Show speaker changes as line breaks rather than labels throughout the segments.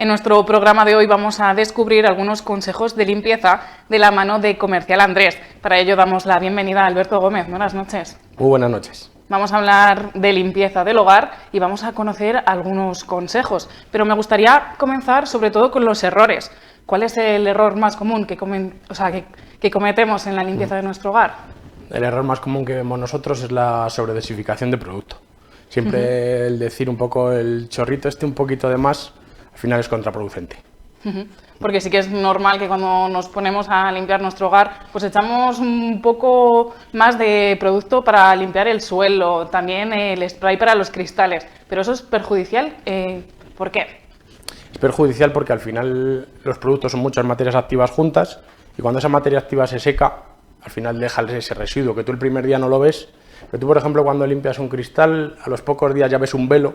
En nuestro programa de hoy vamos a descubrir algunos consejos de limpieza de la mano de Comercial Andrés. Para ello damos la bienvenida a Alberto Gómez. Buenas noches.
Muy buenas noches.
Vamos a hablar de limpieza del hogar y vamos a conocer algunos consejos. Pero me gustaría comenzar sobre todo con los errores. ¿Cuál es el error más común que cometemos en la limpieza de nuestro hogar?
El error más común que vemos nosotros es la sobredosificación de producto. Siempre el decir un poco el chorrito un poquito de más, al final es contraproducente.
Porque sí que es normal que cuando nos ponemos a limpiar nuestro hogar, pues echamos un poco más de producto para limpiar el suelo, también el spray para los cristales. Pero eso es perjudicial. ¿Por qué?
Es perjudicial porque al final los productos son muchas materias activas juntas y cuando esa materia activa se seca, al final deja ese residuo que tú el primer día no lo ves. Pero tú, por ejemplo, cuando limpias un cristal, a los pocos días ya ves un velo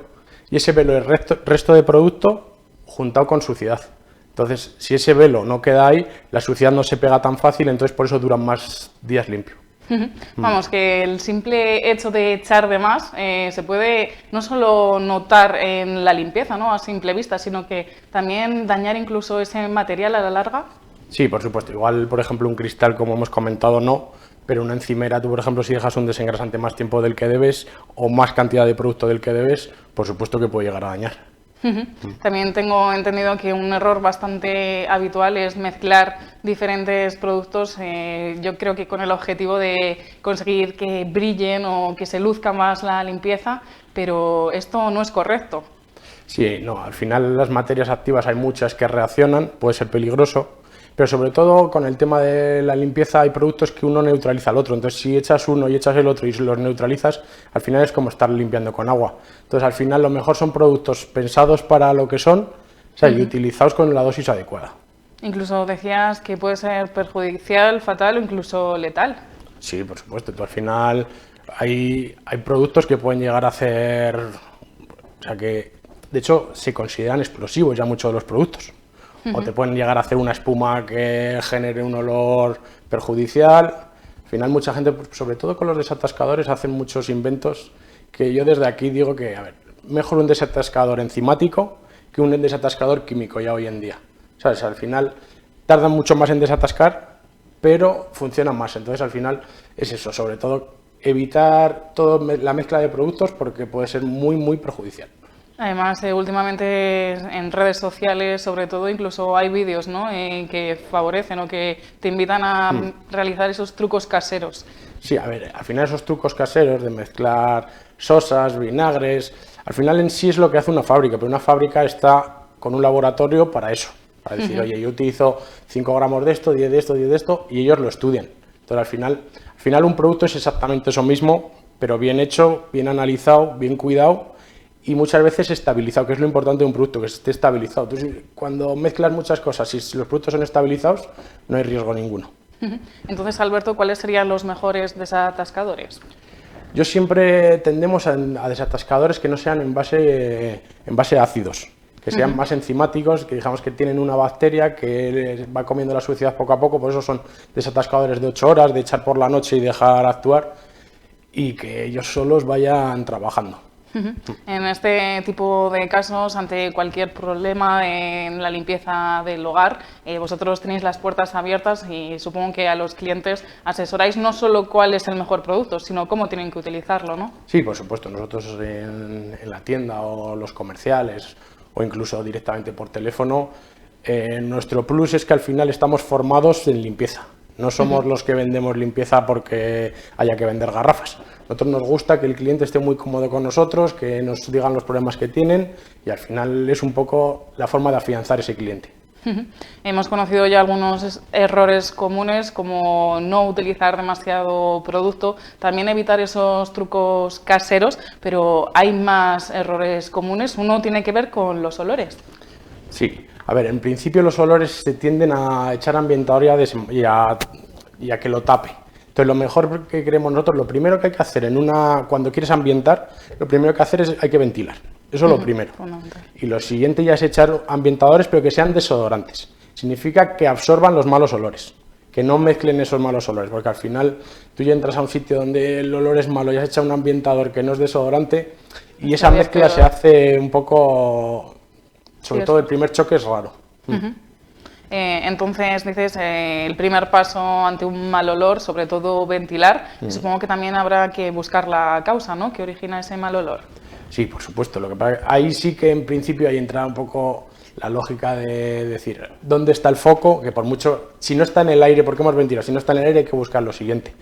y ese velo es resto de producto juntado con suciedad. Entonces, si ese velo no queda ahí, la suciedad no se pega tan fácil, entonces por eso duran más días limpio.
Vamos, que el simple hecho de echar de más se puede no solo notar en la limpieza, ¿no?, a simple vista, sino que también dañar incluso ese material a la larga.
Sí, por supuesto. Igual, por ejemplo, un cristal, como hemos comentado, no, pero una encimera, tú, por ejemplo, si dejas un desengrasante más tiempo del que debes o más cantidad de producto del que debes, por supuesto que puede llegar a dañar.
También tengo entendido que un error bastante habitual es mezclar diferentes productos, yo creo que con el objetivo de conseguir que brillen o que se luzca más la limpieza, pero esto no es correcto.
Sí, no, al final las materias activas hay muchas que reaccionan, puede ser peligroso, pero sobre todo con el tema de la limpieza hay productos que uno neutraliza al otro, entonces si echas uno y echas el otro y los neutralizas, al final es como estar limpiando con agua. Entonces al final lo mejor son productos pensados para lo que son, o sea, y utilizados con la dosis adecuada.
Incluso decías que puede ser perjudicial, fatal o incluso letal.
Sí, por supuesto, tú al final hay productos que pueden llegar a hacer, o sea que de hecho se consideran explosivos ya muchos de los productos. O te pueden llegar a hacer una espuma que genere un olor perjudicial. Al final mucha gente, sobre todo con los desatascadores, hacen muchos inventos que yo desde aquí digo que, a ver, mejor un desatascador enzimático que un desatascador químico ya hoy en día. ¿Sabes? Al final tardan mucho más en desatascar, pero funcionan más. Entonces al final es eso, sobre todo evitar toda la mezcla de productos porque puede ser muy, muy perjudicial.
Además, últimamente en redes sociales, sobre todo, incluso hay vídeos, ¿no?, que favorecen o que te invitan a realizar esos trucos caseros.
Sí, a ver, al final esos trucos caseros de mezclar sosas, vinagres, al final en sí es lo que hace una fábrica, pero una fábrica está con un laboratorio para eso, para decir, oye, yo utilizo 5 gramos de esto, 10 de esto, 10 de esto, y ellos lo estudian. Entonces al final un producto es exactamente eso mismo, pero bien hecho, bien analizado, bien cuidado, y muchas veces estabilizado, que es lo importante de un producto, que esté estabilizado. Entonces, cuando mezclas muchas cosas, si los productos son estabilizados, no hay riesgo ninguno.
Entonces, Alberto, ¿cuáles serían los mejores desatascadores?
Yo siempre tendemos a desatascadores que no sean en base a ácidos, que sean más enzimáticos, que digamos que tienen una bacteria que va comiendo la suciedad poco a poco, por eso son desatascadores de 8 horas, de echar por la noche y dejar actuar, y que ellos solos vayan trabajando.
En este tipo de casos, ante cualquier problema en la limpieza del hogar, vosotros tenéis las puertas abiertas y supongo que a los clientes asesoráis no solo cuál es el mejor producto, sino cómo tienen que utilizarlo, ¿no?
Sí, por supuesto. Nosotros en la tienda o los comerciales o incluso directamente por teléfono, nuestro plus es que al final estamos formados en limpieza. No somos los que vendemos limpieza porque haya que vender garrafas. A nosotros nos gusta que el cliente esté muy cómodo con nosotros, que nos digan los problemas que tienen y al final es un poco la forma de afianzar ese cliente.
Hemos conocido ya algunos errores comunes como no utilizar demasiado producto, también evitar esos trucos caseros, pero hay más errores comunes. Uno tiene que ver con los olores.
Sí. A ver, en principio los olores se tienden a echar ambientador y a que lo tape. Entonces lo mejor que queremos nosotros, lo primero que hay que hacer cuando quieres ambientar, lo primero que hacer es hay que ventilar. Eso es lo primero. Y lo siguiente ya es echar ambientadores, pero que sean desodorantes. Significa que absorban los malos olores, que no mezclen esos malos olores, porque al final tú ya entras a un sitio donde el olor es malo y has echado un ambientador que no es desodorante y esa mezcla se hace un poco... sobre todo el primer choque es raro.
Entonces, dices, el primer paso ante un mal olor, sobre todo ventilar, supongo que también habrá que buscar la causa, ¿no?, que origina ese mal olor.
Sí, por supuesto. Lo que pasa, ahí sí que en principio hay entrada un poco la lógica de decir, ¿dónde está el foco? Que por mucho, si no está en el aire, porque hemos ventilado, si no está en el aire hay que buscar lo siguiente.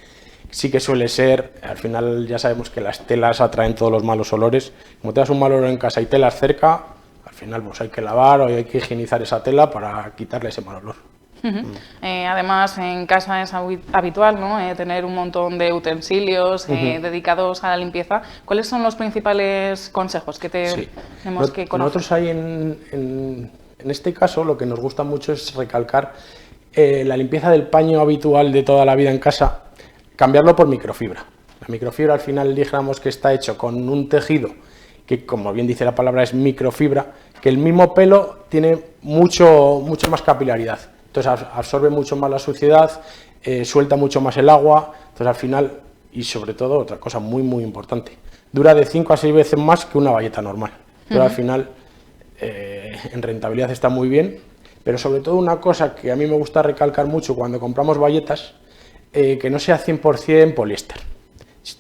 Sí que suele ser, al final ya sabemos que las telas atraen todos los malos olores. Como te das un mal olor en casa y telas cerca, al final pues hay que lavar o hay que higienizar esa tela para quitarle ese mal olor.
Además, en casa es habitual, ¿no?, tener un montón de utensilios dedicados a la limpieza. ¿Cuáles son los principales consejos que tenemos que conocer?
Nosotros ahí en este caso lo que nos gusta mucho es recalcar la limpieza del paño habitual de toda la vida en casa, cambiarlo por microfibra. La microfibra al final dijéramos que está hecho con un tejido que, como bien dice la palabra, es microfibra, que el mismo pelo tiene mucho más capilaridad. Entonces absorbe mucho más la suciedad, suelta mucho más el agua, entonces al final, y sobre todo otra cosa muy importante, dura de 5 a 6 veces más que una bayeta normal. Pero al final en rentabilidad está muy bien, pero sobre todo una cosa que a mí me gusta recalcar mucho cuando compramos bayetas, que no sea 100% poliéster.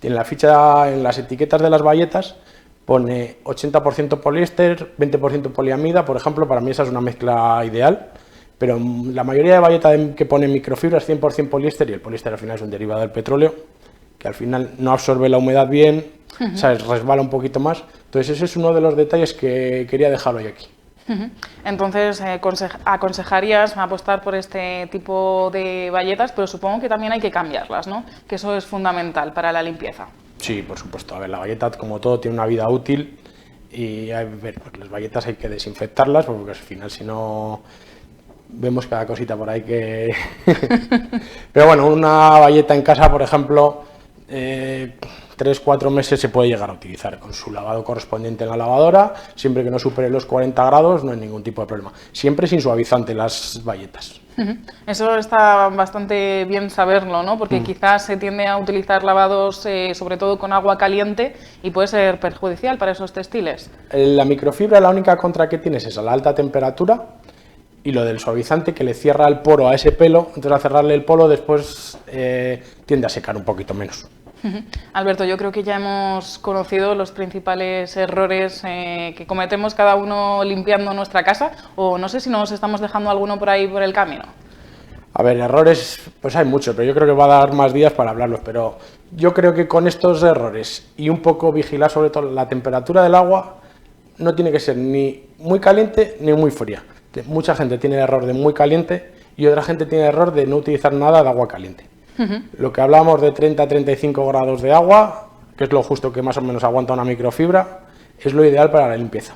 En la ficha, en las etiquetas de las bayetas pone 80% poliéster, 20% poliamida, por ejemplo, para mí esa es una mezcla ideal. Pero la mayoría de bayetas que ponen microfibra es 100% poliéster, y el poliéster al final es un derivado del petróleo, que al final no absorbe la humedad bien, ¿sabes?, resbala un poquito más. Entonces ese es uno de los detalles que quería dejar hoy aquí.
Entonces, aconsejarías apostar por este tipo de bayetas, pero supongo que también hay que cambiarlas, ¿no?, que eso es fundamental para la limpieza.
Sí, por supuesto. A ver, la bayeta, como todo, tiene una vida útil y pues las bayetas hay que desinfectarlas, porque al final si no vemos cada cosita por ahí que... Pero bueno, una bayeta en casa, por ejemplo, 3-4 meses se puede llegar a utilizar con su lavado correspondiente en la lavadora, siempre que no supere los 40 grados, no hay ningún tipo de problema. Siempre sin suavizante las bayetas.
Eso está bastante bien saberlo, ¿no?, porque quizás se tiende a utilizar lavados sobre todo con agua caliente y puede ser perjudicial para esos textiles. La
microfibra, la única contra que tienes es a la alta temperatura, y lo del suavizante que le cierra el poro a ese pelo, entonces al cerrarle el polo después tiende a secar un poquito menos.
Alberto, yo creo que ya hemos conocido los principales errores que cometemos cada uno limpiando nuestra casa, o no sé si nos estamos dejando alguno por ahí por el camino.
A ver, errores, pues hay muchos, pero yo creo que va a dar más días para hablarlos, pero yo creo que con estos errores y un poco vigilar sobre todo la temperatura del agua, no tiene que ser ni muy caliente ni muy fría. Mucha gente tiene el error de muy caliente y otra gente tiene el error de no utilizar nada de agua caliente. Lo que hablamos de 30-35 grados de agua, que es lo justo que más o menos aguanta una microfibra, es lo ideal para la limpieza.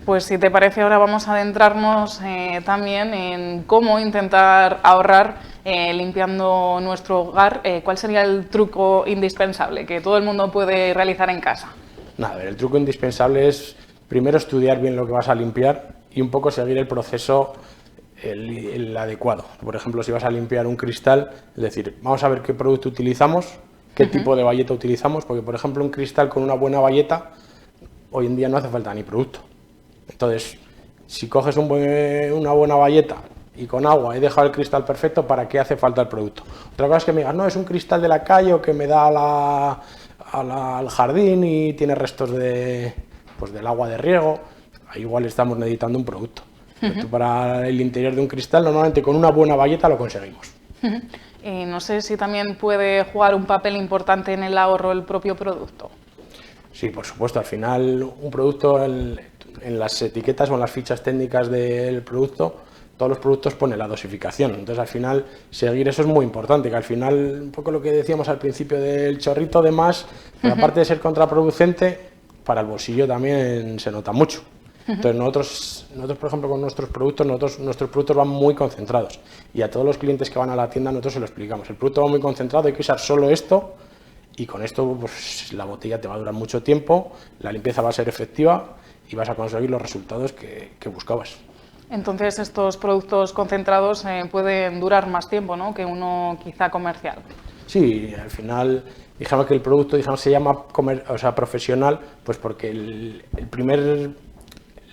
Pues si te parece, ahora vamos a adentrarnos también en cómo intentar ahorrar limpiando nuestro hogar. ¿Cuál sería el truco indispensable que todo el mundo puede realizar en casa?
Nada, a ver, el truco indispensable es primero estudiar bien lo que vas a limpiar y un poco seguir el proceso el adecuado. Por ejemplo, si vas a limpiar un cristal, es decir, vamos a ver qué producto utilizamos, qué tipo de bayeta utilizamos, porque por ejemplo un cristal con una buena bayeta, hoy en día no hace falta ni producto. Entonces, si coges una buena bayeta y con agua he dejado el cristal perfecto, ¿para qué hace falta el producto? Otra cosa es que me digas, no, es un cristal de la calle o que me da al jardín y tiene restos del agua de riego. Ahí igual estamos necesitando un producto. Pero para el interior de un cristal, normalmente con una buena bayeta lo conseguimos.
No sé si también puede jugar un papel importante en el ahorro el propio producto.
Sí, por supuesto. Al final, un producto en las etiquetas o en las fichas técnicas del producto, todos los productos pone la dosificación. Entonces, al final, seguir eso es muy importante, que al final, un poco lo que decíamos al principio del chorrito de más, pero aparte de ser contraproducente, para el bolsillo también se nota mucho. Entonces, nosotros, por ejemplo, con nuestros productos, nuestros productos van muy concentrados. Y a todos los clientes que van a la tienda, nosotros se lo explicamos. El producto va muy concentrado, hay que usar solo esto, y con esto pues, la botella te va a durar mucho tiempo, la limpieza va a ser efectiva y vas a conseguir los resultados que buscabas.
Entonces, estos productos concentrados pueden durar más tiempo, ¿no?, que uno quizá comercial.
Sí, al final, digamos que el producto se llama profesional, pues porque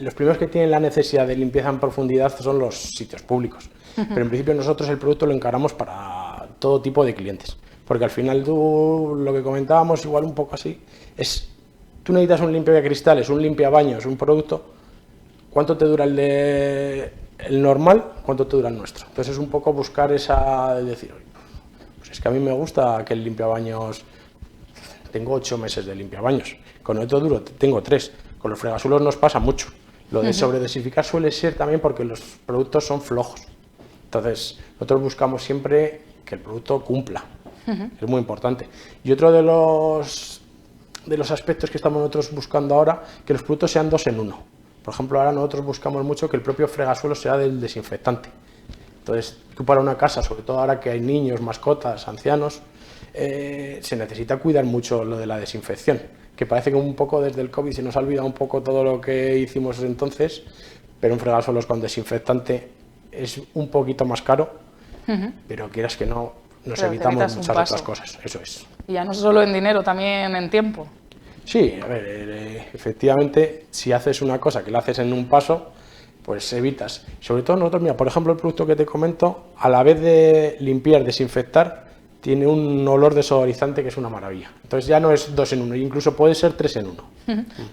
los primeros que tienen la necesidad de limpieza en profundidad son los sitios públicos. Pero en principio nosotros el producto lo encaramos para todo tipo de clientes. Porque al final tú, lo que comentábamos, igual un poco así, es, tú necesitas un limpiacristales, un limpiabaños, un producto, ¿cuánto te dura el normal? ¿Cuánto te dura el nuestro? Entonces es un poco buscar esa, de decir, pues es que a mí me gusta que el limpiabaños, tengo 8 meses de limpiabaños, con el otro duro tengo 3, con los fregasuelos nos pasa mucho. Lo de sobredesificar suele ser también porque los productos son flojos. Entonces, nosotros buscamos siempre que el producto cumpla. Es muy importante. Y otro de los aspectos que estamos nosotros buscando ahora, que los productos sean 2 en 1. Por ejemplo, ahora nosotros buscamos mucho que el propio fregasuelo sea del desinfectante. Entonces, tú para una casa, sobre todo ahora que hay niños, mascotas, ancianos, se necesita cuidar mucho lo de la desinfección. Que parece que un poco desde el COVID se nos ha olvidado un poco todo lo que hicimos entonces, pero un fregasuelos con desinfectante es un poquito más caro, pero quieras que no, nos evitamos muchas otras cosas, eso es.
Y ya no solo en dinero, también en tiempo.
Sí, a ver, efectivamente, si haces una cosa que la haces en un paso, pues evitas. Sobre todo nosotros, mira, por ejemplo, el producto que te comento, a la vez de limpiar, desinfectar, tiene un olor desodorizante que es una maravilla. Entonces ya no es 2 en 1, incluso puede ser 3 en 1.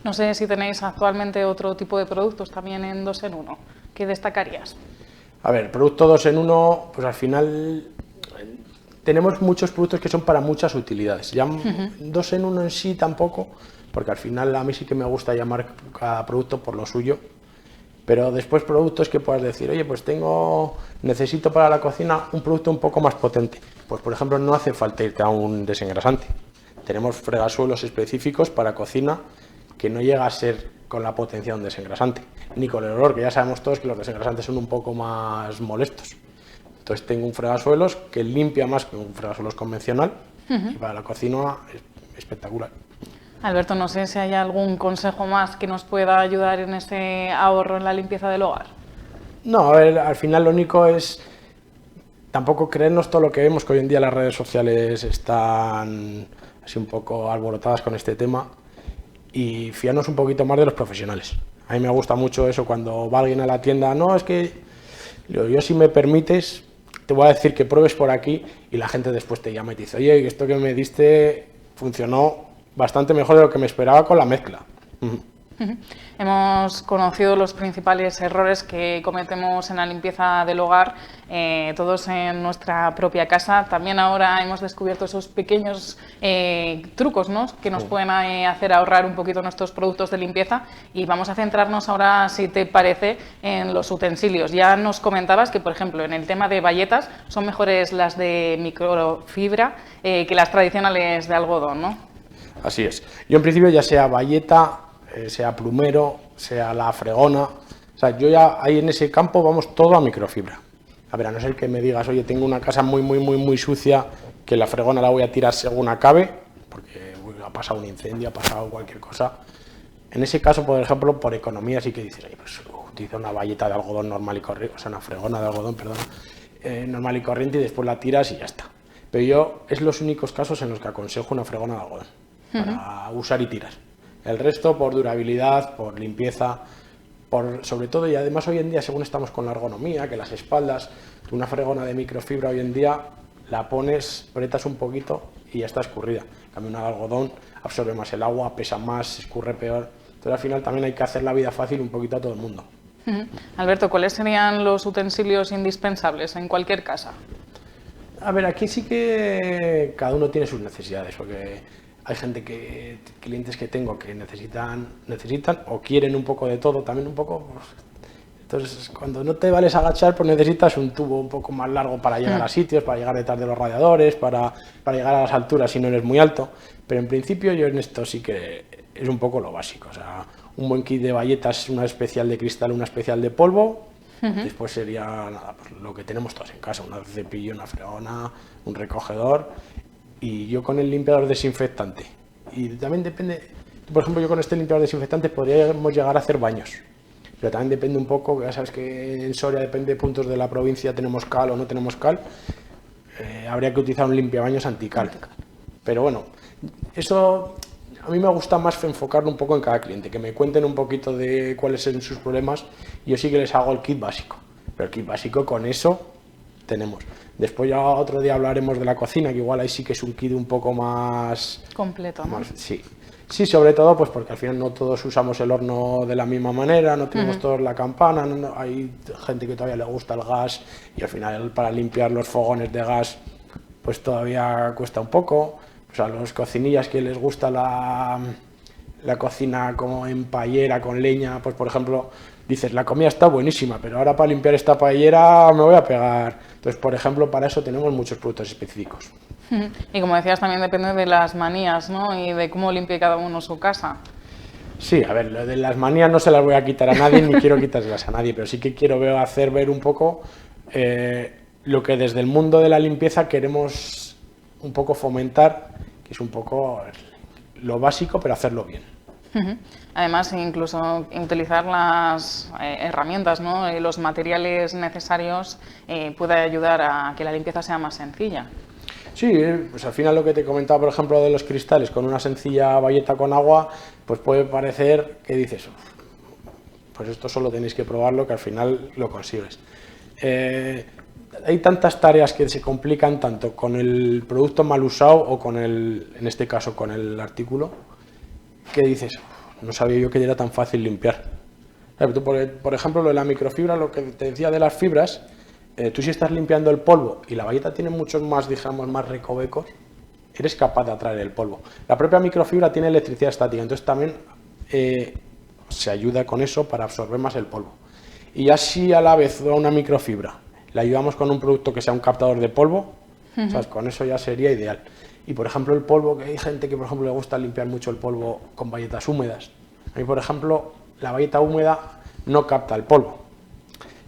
No sé si tenéis actualmente otro tipo de productos también en 2 en 1. ¿Qué destacarías?
A ver, producto 2 en 1, pues al final tenemos muchos productos que son para muchas utilidades. Ya 2 en 1 en sí tampoco, porque al final a mí sí que me gusta llamar cada producto por lo suyo. Pero después productos que puedas decir, oye, pues necesito para la cocina un producto un poco más potente. Pues por ejemplo, no hace falta irte a un desengrasante. Tenemos fregasuelos específicos para cocina que no llega a ser con la potencia de un desengrasante, ni con el olor, que ya sabemos todos que los desengrasantes son un poco más molestos. Entonces tengo un fregasuelos que limpia más que un fregasuelos convencional y para la cocina es espectacular.
Alberto, no sé si hay algún consejo más que nos pueda ayudar en ese ahorro en la limpieza del hogar.
No, a ver, al final lo único es tampoco creernos todo lo que vemos, que hoy en día las redes sociales están así un poco alborotadas con este tema, y fiarnos un poquito más de los profesionales. A mí me gusta mucho eso cuando va alguien a la tienda, no, es que yo si me permites te voy a decir que pruebes por aquí, y la gente después te llama y te dice, oye, esto que me diste funcionó bastante mejor de lo que me esperaba con la mezcla.
Hemos conocido los principales errores que cometemos en la limpieza del hogar, todos en nuestra propia casa. También ahora hemos descubierto esos pequeños trucos, ¿no?, que nos pueden hacer ahorrar un poquito nuestros productos de limpieza, y vamos a centrarnos ahora, si te parece, en los utensilios. Ya nos comentabas que, por ejemplo, en el tema de bayetas son mejores las de microfibra que las tradicionales de algodón, ¿no?
Así es. Yo en principio, ya sea bayeta, sea plumero, sea la fregona, o sea, yo ya ahí en ese campo vamos todo a microfibra. A ver, a no ser que me digas, oye, tengo una casa muy sucia, que la fregona la voy a tirar según acabe, porque ha pasado un incendio, ha pasado cualquier cosa. En ese caso, por ejemplo, por economía sí que dices, oye, pues utiliza una bayeta de algodón normal y corriente, o sea, una fregona de algodón, perdón, normal y corriente, y después la tiras y ya está. Pero yo, es los únicos casos en los que aconsejo una fregona de algodón, para usar y tirar. El resto por durabilidad, por limpieza, sobre todo, y además hoy en día, según estamos con la ergonomía, que las espaldas, una fregona de microfibra hoy en día la pones, apretas un poquito y ya está escurrida. En cambio, una de algodón absorbe más el agua, pesa más, escurre peor. Entonces al final también hay que hacer la vida fácil un poquito a todo el mundo.
Alberto, ¿cuáles serían los utensilios indispensables en cualquier casa?
A ver, aquí sí que cada uno tiene sus necesidades, porque hay clientes que tengo que necesitan o quieren un poco de todo, también un poco. Entonces, cuando no te vales a agachar, pues necesitas un tubo un poco más largo para llegar a sitios, para llegar detrás de los radiadores, para llegar a las alturas si no eres muy alto. Pero en principio yo en esto sí que es un poco lo básico. O sea, un buen kit de bayetas, una especial de cristal, una especial de polvo. Después sería nada, pues lo que tenemos todos en casa, un cepillo, una fregona, un recogedor. Y yo con el limpiador desinfectante. Y también depende, por ejemplo, yo con este limpiador desinfectante podríamos llegar a hacer baños. Pero también depende un poco, ya sabes que en Soria depende de puntos de la provincia, tenemos cal o no tenemos cal. Habría que utilizar un limpiabaños antical. Pero bueno, eso a mí me gusta más enfocarlo un poco en cada cliente, que me cuenten un poquito de cuáles son sus problemas y yo sí que les hago el kit básico. Pero el kit básico con eso tenemos. Después ya otro día hablaremos de la cocina, que igual ahí sí que es un kit un poco más...
completo, ¿no?
Sí. Sí, sobre todo pues porque al final no todos usamos el horno de la misma manera, no tenemos todos la campana, hay gente que todavía le gusta el gas y al final para limpiar los fogones de gas pues todavía cuesta un poco. Pues a los cocinillas que les gusta la cocina como en paellera con leña, pues por ejemplo dices la comida está buenísima, pero ahora para limpiar esta paellera me voy a pegar. Entonces, por ejemplo, para eso tenemos muchos productos específicos.
Y como decías, también depende de las manías, ¿no? Y de cómo limpie cada uno su casa.
Sí, a ver, lo de las manías no se las voy a quitar a nadie, ni quiero quitárselas a nadie, pero sí que quiero hacer ver un poco lo que desde el mundo de la limpieza queremos un poco fomentar, que es un poco lo básico, pero hacerlo bien.
Además, incluso utilizar las herramientas, ¿no? Y los materiales necesarios puede ayudar a que la limpieza sea más sencilla.
Sí, pues al final lo que te comentaba, por ejemplo, de los cristales, con una sencilla bayeta con agua, pues puede parecer que dices, pues esto solo tenéis que probarlo, que al final lo consigues. Hay tantas tareas que se complican tanto con el producto mal usado o con en este caso, con el artículo, que dices, no sabía yo que era tan fácil limpiar. Por ejemplo, lo de la microfibra, lo que te decía de las fibras, tú si estás limpiando el polvo y la bayeta tiene muchos más, digamos, más recovecos, eres capaz de atraer el polvo. La propia microfibra tiene electricidad estática, entonces también se ayuda con eso para absorber más el polvo. Y así a la vez a una microfibra le ayudamos con un producto que sea un captador de polvo, ¿sabes? Con eso ya sería ideal. Y por ejemplo el polvo, que hay gente que por ejemplo le gusta limpiar mucho el polvo con bayetas húmedas. A mí por ejemplo la bayeta húmeda no capta el polvo.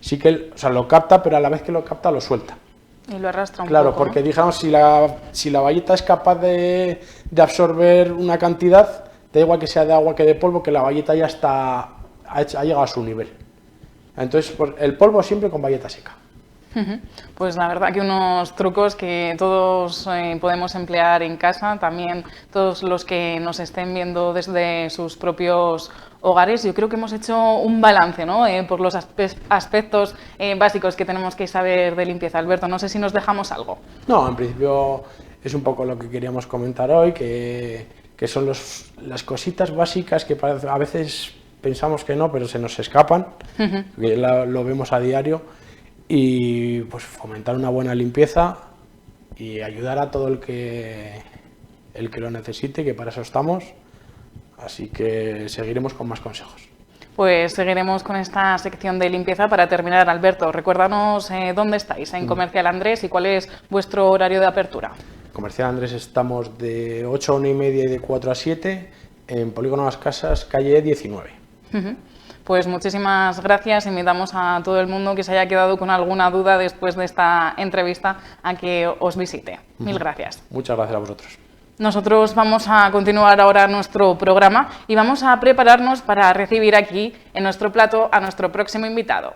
Sí que, o sea, lo capta, pero a la vez que lo capta lo suelta.
Y lo arrastra un poco.
Claro, porque digamos, si la bayeta es capaz de absorber una cantidad, da igual que sea de agua que de polvo, que la bayeta ya ha llegado a su nivel. Entonces, pues, el polvo siempre con bayeta seca.
Pues la verdad que unos trucos que todos podemos emplear en casa, también todos los que nos estén viendo desde sus propios hogares. Yo creo que hemos hecho un balance, ¿no? Por los aspectos básicos que tenemos que saber de limpieza. Alberto, no sé si nos dejamos algo.
No, en principio es un poco lo que queríamos comentar hoy, que son las cositas básicas que a veces pensamos que no, pero se nos escapan, que lo vemos a diario. Y pues fomentar una buena limpieza y ayudar a todo el que lo necesite, que para eso estamos. Así que seguiremos con más consejos.
Pues seguiremos con esta sección de limpieza. Para terminar, Alberto, recuérdanos dónde estáis en Comercial Andrés y cuál es vuestro horario de apertura.
En Comercial Andrés estamos de 8 a 1:30 y de 4 a 7 en Polígono Las Casas, calle 19.
Pues muchísimas gracias. Invitamos a todo el mundo que se haya quedado con alguna duda después de esta entrevista a que os visite. Mil gracias.
Muchas gracias a vosotros.
Nosotros vamos a continuar ahora nuestro programa y vamos a prepararnos para recibir aquí en nuestro plato a nuestro próximo invitado.